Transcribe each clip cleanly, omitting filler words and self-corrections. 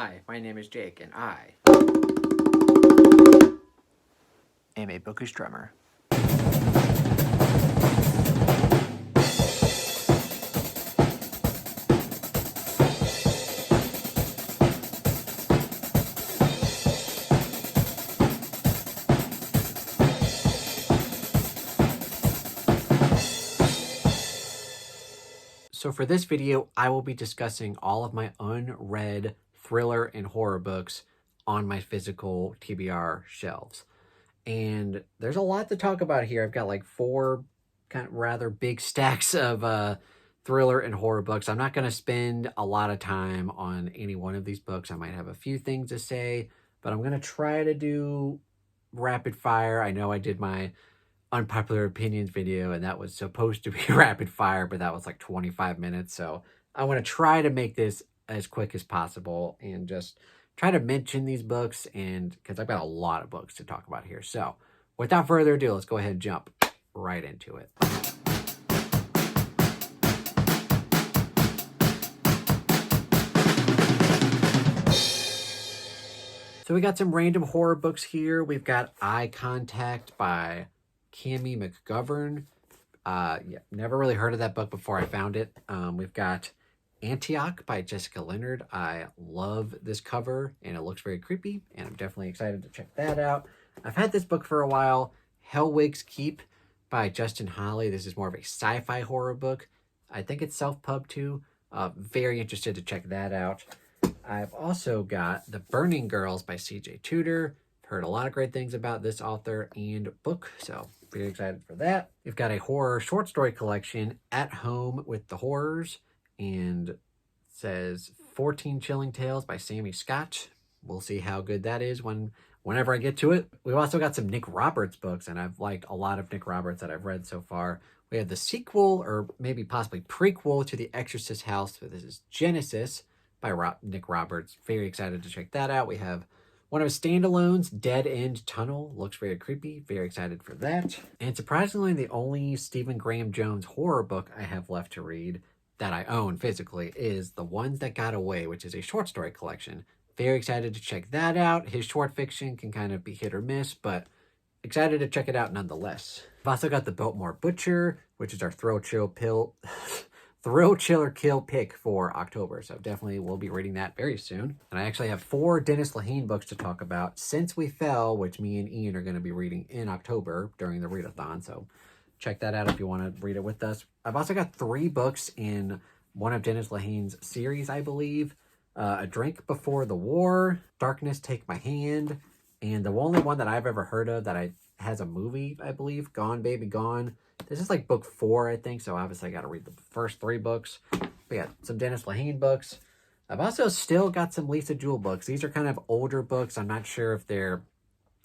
Hi, my name is Jake, and I am a bookish drummer. So for this video, I will be discussing all of my unread thriller and horror books on my physical TBR shelves. And there's a lot to talk about here. I've got like four kind of rather big stacks of thriller and horror books. I'm not going to spend a lot of time on any one of these books. I might have a few things to say, but I'm going to try to do rapid fire. I know I did my unpopular opinions video and that was supposed to be rapid fire, but that was like 25 minutes. So I want to try to make this as quick as possible and just try to mention these books, and because I've got a lot of books to talk about here. So without further ado, let's go ahead and jump right into it. So we got some random horror books here. We've got Eye Contact by Cami McGovern. Yeah, never really heard of that book before I found it. We've got Antioch by Jessica Leonard. I love this cover and it looks very creepy, and I'm definitely excited to check that out. I've had this book for a while. Hellwig's Keep by Justin Holly. This is more of a sci-fi horror book. I think it's self-pub too. Very interested to check that out. I've also got The Burning Girls by CJ Tudor. Heard a lot of great things about this author and book, so very excited for that. We've got a horror short story collection, At Home with the Horrors, and it says 14 Chilling Tales by Sammy Scott. We'll see how good that is whenever I get to it. We've also got some Nick Roberts books, and I've liked a lot of Nick Roberts that I've read so far. We have the sequel, or maybe possibly prequel, to The Exorcist House. So this is Genesis by Nick Roberts. Very excited to check that out. We have one of his standalones, Dead End Tunnel. Looks very creepy. Very excited for that. And surprisingly, the only Stephen Graham Jones horror book I have left to read that I own physically is The Ones That Got Away, which is a short story collection. Very excited to check that out. His short fiction can kind of be hit or miss, but excited to check it out nonetheless. I've also got The Biltmore Butcher, which is our Thrill Chiller Kill pick for October. So definitely we'll be reading that very soon. And I actually have 4 Dennis Lehane books to talk about. Since We Fell, which me and Ian are going to be reading in October during the readathon. So check that out if you want to read it with us. I've also got 3 books in one of Dennis Lehane's series, I believe. A Drink Before the War, Darkness Take My Hand, and the only one that I've ever heard of that has a movie, I believe, Gone Baby Gone. This is like book 4, I think, so obviously I got to read the first 3 books. We got some Dennis Lehane books. I've also still got some Lisa Jewell books. These are kind of older books. I'm not sure if they're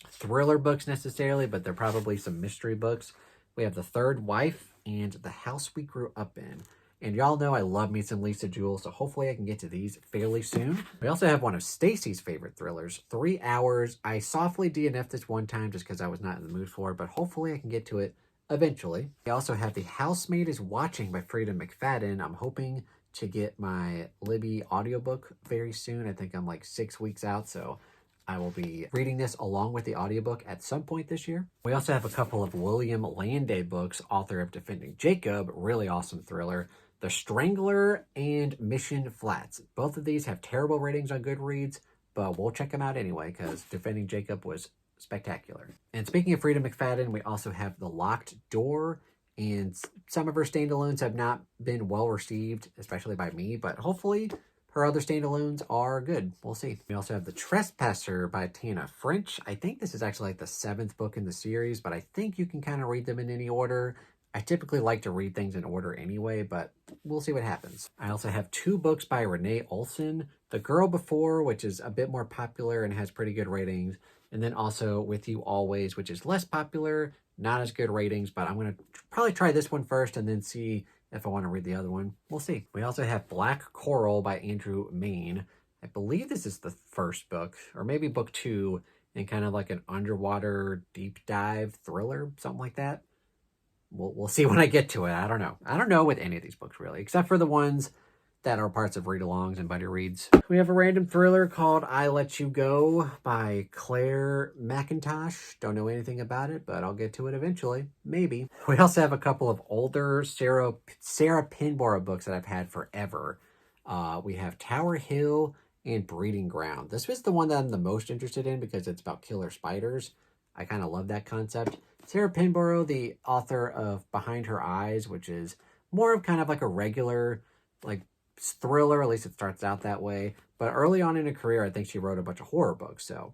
thriller books necessarily, but they're probably some mystery books. We have The Third Wife and The House We Grew Up In. And y'all know I love me some Lisa Jewell, so hopefully I can get to these fairly soon. We also have one of Stacy's favorite thrillers, 3 Hours. I softly DNF'd this one time just because I was not in the mood for it, but hopefully I can get to it eventually. We also have The Housemaid is Watching by Frida McFadden. I'm hoping to get my Libby audiobook very soon. I think I'm like 6 weeks out, so I will be reading this along with the audiobook at some point this year. We also have a couple of William Landay books, author of Defending Jacob, really awesome thriller. The Strangler and Mission Flats. Both of these have terrible ratings on Goodreads, but we'll check them out anyway because Defending Jacob was spectacular. And speaking of Frida McFadden, we also have The Locked Door, and some of her standalones have not been well received, especially by me, but hopefully her other standalones are good. We'll see. We also have The Trespasser by Tana French. I think this is actually like the 7th book in the series, but I think you can kind of read them in any order. I typically like to read things in order anyway, but we'll see what happens. I also have 2 books by Renee Olson. The Girl Before, which is a bit more popular and has pretty good ratings. And then also With You Always, which is less popular, not as good ratings, but I'm going to probably try this one first and then see if I want to read the other one. We'll see. We also have Black Coral by Andrew Main. I believe this is the first book, or maybe book 2, and kind of like an underwater deep dive thriller, something like that. We'll see when I get to it. I don't know. I don't know with any of these books, really, except for the ones that are parts of read-alongs and buddy reads. We have a random thriller called I Let You Go by Claire McIntosh. Don't know anything about it, but I'll get to it eventually. Maybe. We also have a couple of older Sarah Pinborough books that I've had forever. We have Tower Hill and Breeding Ground. This was the one that I'm the most interested in because it's about killer spiders. I kind of love that concept. Sarah Pinborough, the author of Behind Her Eyes, which is more of kind of like a regular like thriller, at least it starts out that way. But early on in her career, I think she wrote a bunch of horror books, so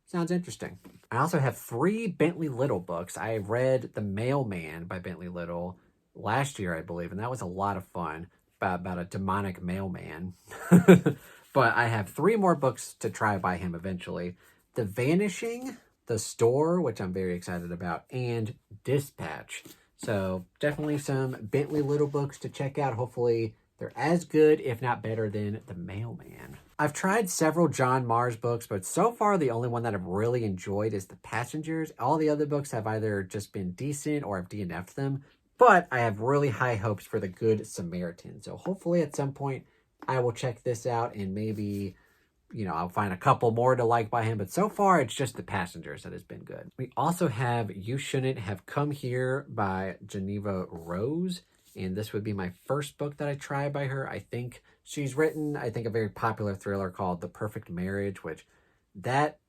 sounds interesting. I also have 3 Bentley Little books. I read The Mailman by Bentley Little last year, I believe, and that was a lot of fun about a demonic mailman. But I have 3 more books to try by him eventually. The Vanishing, The Store, which I'm very excited about, and Dispatch. So definitely some Bentley Little books to check out. Hopefully they're as good, if not better, than The Mailman. I've tried several John Marrs books, but so far the only one that I've really enjoyed is The Passengers. All the other books have either just been decent or I've DNF'd them, but I have really high hopes for The Good Samaritan. So hopefully at some point I will check this out and maybe, I'll find a couple more to like by him, but so far it's just The Passengers that has been good. We also have You Shouldn't Have Come Here by Geneva Rose, and this would be my first book that I try by her. I think she's written, a very popular thriller called The Perfect Marriage, which that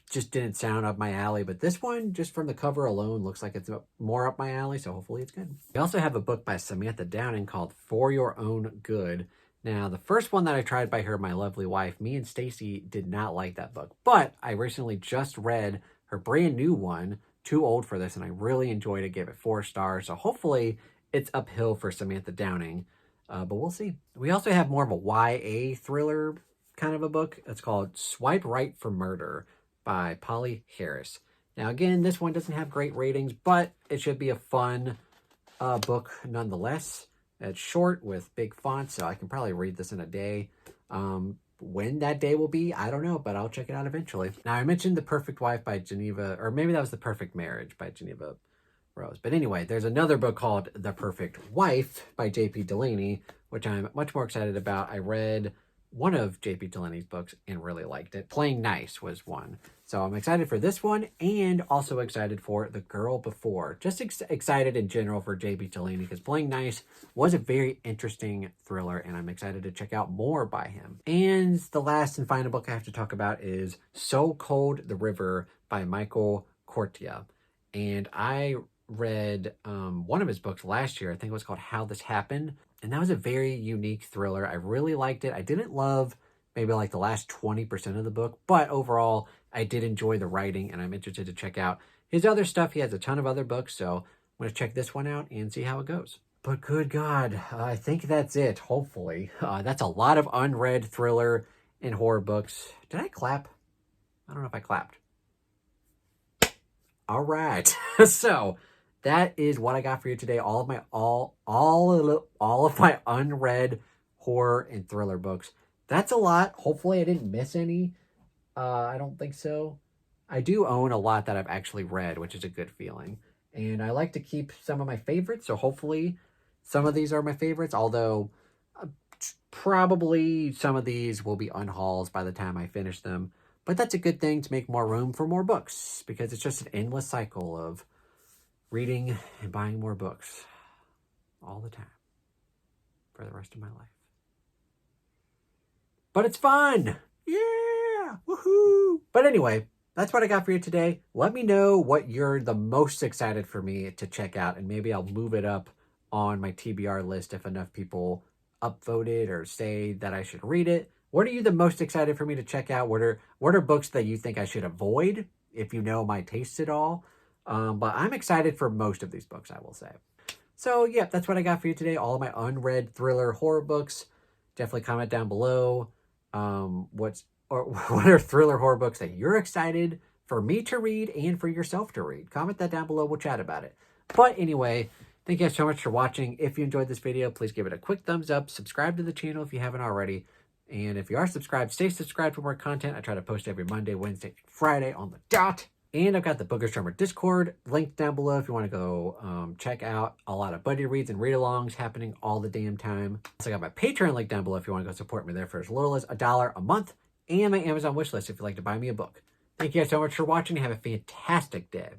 just didn't sound up my alley, but this one, just from the cover alone, looks like it's more up my alley, so hopefully it's good. We also have a book by Samantha Downing called For Your Own Good. Now, the first one that I tried by her, My Lovely Wife, me and Stacy did not like that book, but I recently just read her brand new one, Too Old for This, and I really enjoyed it, gave it 4 stars, so hopefully it's uphill for Samantha Downing, but we'll see. We also have more of a YA thriller kind of a book. It's called Swipe Right for Murder by Polly Harris. Now, again, this one doesn't have great ratings, but it should be a fun book nonetheless. It's short with big fonts, so I can probably read this in a day. When that day will be, I don't know, but I'll check it out eventually. Now, I mentioned The Perfect Wife by Geneva, or maybe that was The Perfect Marriage by Geneva Rose. But anyway, there's another book called The Perfect Wife by J.P. Delaney, which I'm much more excited about. I read one of J.P. Delaney's books and really liked it. Playing Nice was one. So I'm excited for this one and also excited for The Girl Before. Just excited in general for J.P. Delaney because Playing Nice was a very interesting thriller and I'm excited to check out more by him. And the last and final book I have to talk about is So Cold the River by Michael Cortia. And I read one of his books last year. I think it was called How This Happened. And that was a very unique thriller. I really liked it. I didn't love maybe like the last 20% of the book, but overall, I did enjoy the writing and I'm interested to check out his other stuff. He has a ton of other books, so I'm going to check this one out and see how it goes. But good God, I think that's it, hopefully. That's a lot of unread thriller and horror books. Did I clap? I don't know if I clapped. All right. So that is what I got for you today. All of my unread horror and thriller books. That's a lot. Hopefully I didn't miss any. I don't think so. I do own a lot that I've actually read, which is a good feeling. And I like to keep some of my favorites, so hopefully some of these are my favorites, although probably some of these will be unhauls by the time I finish them. But that's a good thing to make more room for more books, because it's just an endless cycle of reading and buying more books all the time for the rest of my life. But it's fun! Yeah! Woohoo! But anyway, that's what I got for you today. Let me know what you're the most excited for me to check out, and maybe I'll move it up on my TBR list if enough people upvoted or say that I should read it. What are you the most excited for me to check out? What are books that you think I should avoid, if you know my tastes at all? But I'm excited for most of these books, I will say. So, yeah, that's what I got for you today. All of my unread thriller horror books. Definitely comment down below. What are thriller horror books that you're excited for me to read and for yourself to read? Comment that down below. We'll chat about it. But anyway, thank you guys so much for watching. If you enjoyed this video, please give it a quick thumbs up. Subscribe to the channel if you haven't already. And if you are subscribed, stay subscribed for more content. I try to post every Monday, Wednesday, Friday on the dot. And I've got the Bookers Drummer Discord linked down below if you want to go check out a lot of buddy reads and read-alongs happening all the damn time. So I got my Patreon link down below if you want to go support me there for as little as $1 a month, and my Amazon wishlist if you'd like to buy me a book. Thank you guys so much for watching. Have a fantastic day.